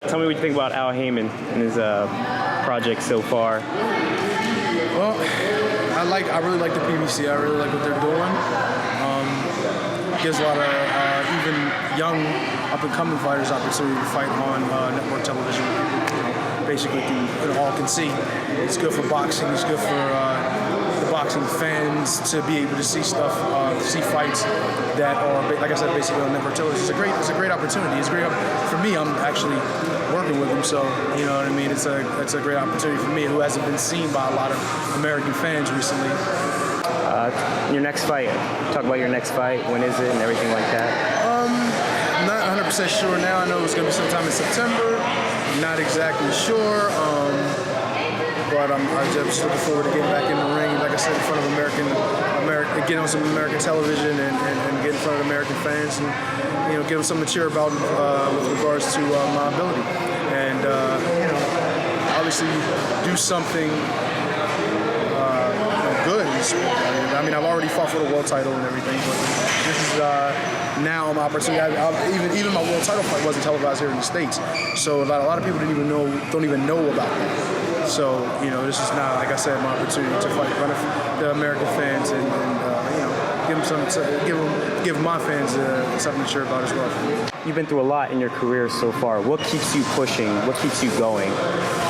Tell me what you think about Al Haymon and his project so far. Well, I really like the PBC. I really like what they're doing. Gives a lot of even young up-and-coming fighters opportunity to fight on network television. Basically, all can see. It's good for boxing. It's good for the boxing fans to be able to see stuff, see fights that are, like I said, basically on network television. It's a great opportunity. It's great for me. I'm actually working with them, so you know what I mean. It's a great opportunity for me, who hasn't been seen by a lot of American fans recently. Your next fight. Talk about your next fight. When is it and everything like that? I'm not 100% sure now. I know it's going to be sometime in September. Not exactly sure. But I'm just looking forward to getting back in the ring, like I said, in front of American, get on some American television and get in front of American fans and give them something to cheer about with regards to my ability. And obviously do something good in the sport. I mean, I've already fought for the world title and everything, but this is now my opportunity. Even my world title fight wasn't televised here in the States, so a lot of people don't even know about that. So this is now, like I said, my opportunity to fight in front of the American fans and give my fans something to cheer about as well. You've been through a lot in your career so far. What keeps you pushing? What keeps you going?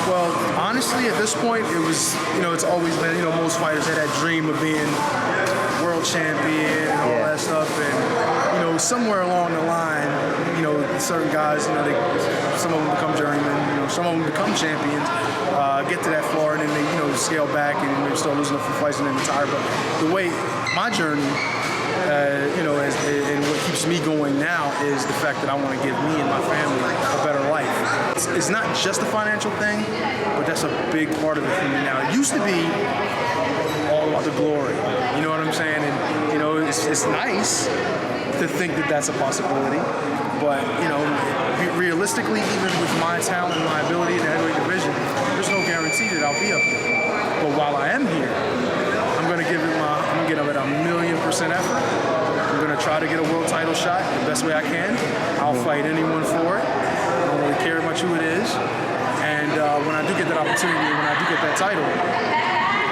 Well, honestly, at this point, it was, it's always been, most fighters had that dream of being world champion and all that stuff. And, somewhere along the line, certain guys, some of them become journeymen, some of them become champions, get to that floor and then they, scale back and they start losing a few fights and then retire. But the way my journey, and what keeps me going now is the fact that I want to give me and my family a better life. It's not just a financial thing, but that's a big part of it for me now. It used to be all about the glory, you know what I'm saying? And, it's nice to think that that's a possibility, but, realistically, even with my talent and my ability in the heavyweight division, there's no guarantee that I'll be up there. But while I am here, I'm going to give it a 1,000,000% effort. I'm going to try to get a world title shot the best way I can. I'll fight anyone for it. I don't really care much who it is. And when I do get that opportunity, when I do get that title,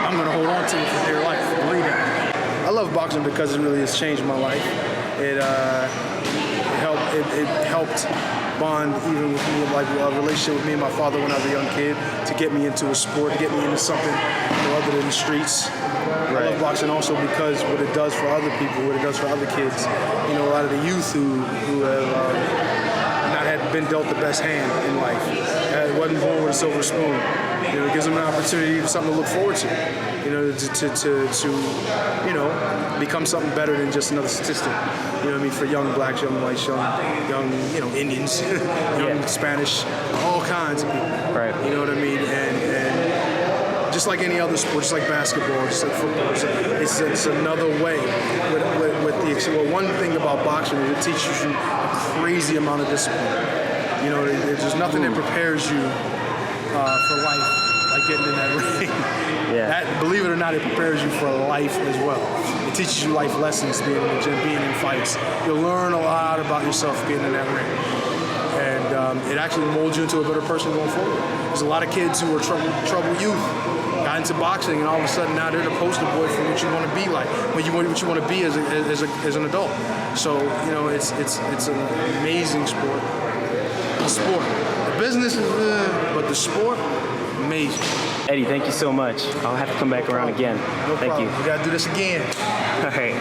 I'm going to hold on to it for dear life. Believe it. I love boxing because it really has changed my life. It helped bond even with me, like a relationship with me and my father when I was a young kid, to get me into a sport, to get me into something other than the streets. Right. I love boxing also because what it does for other people, what it does for other kids. A lot of the youth who have not had been dealt the best hand in life, wasn't born with a silver spoon. It gives them an opportunity for something to look forward to. To become something better than just another statistic. For young blacks, young whites, young Indians, young Spanish, all kinds of people. Right. You know what I mean? And just like any other sport, just like basketball, just like football, it's another way. One thing about boxing is it teaches you a crazy amount of discipline. There's nothing that prepares you for life. Getting in that ring. Yeah. Believe it or not, it prepares you for life as well. It teaches you life lessons being in the gym, being in fights. You'll learn a lot about yourself getting in that ring. And it actually molds you into a better person going forward. There's a lot of kids who are troubled youth, got into boxing, and all of a sudden now they're the poster boy for what you want to be like, what you want to be as an adult. So, it's an amazing sport. The sport. The business is good, but the sport, amazing. Eddie, thank you so much. I'll have to come back around again. No thank problem. you. We got to do this again. All right.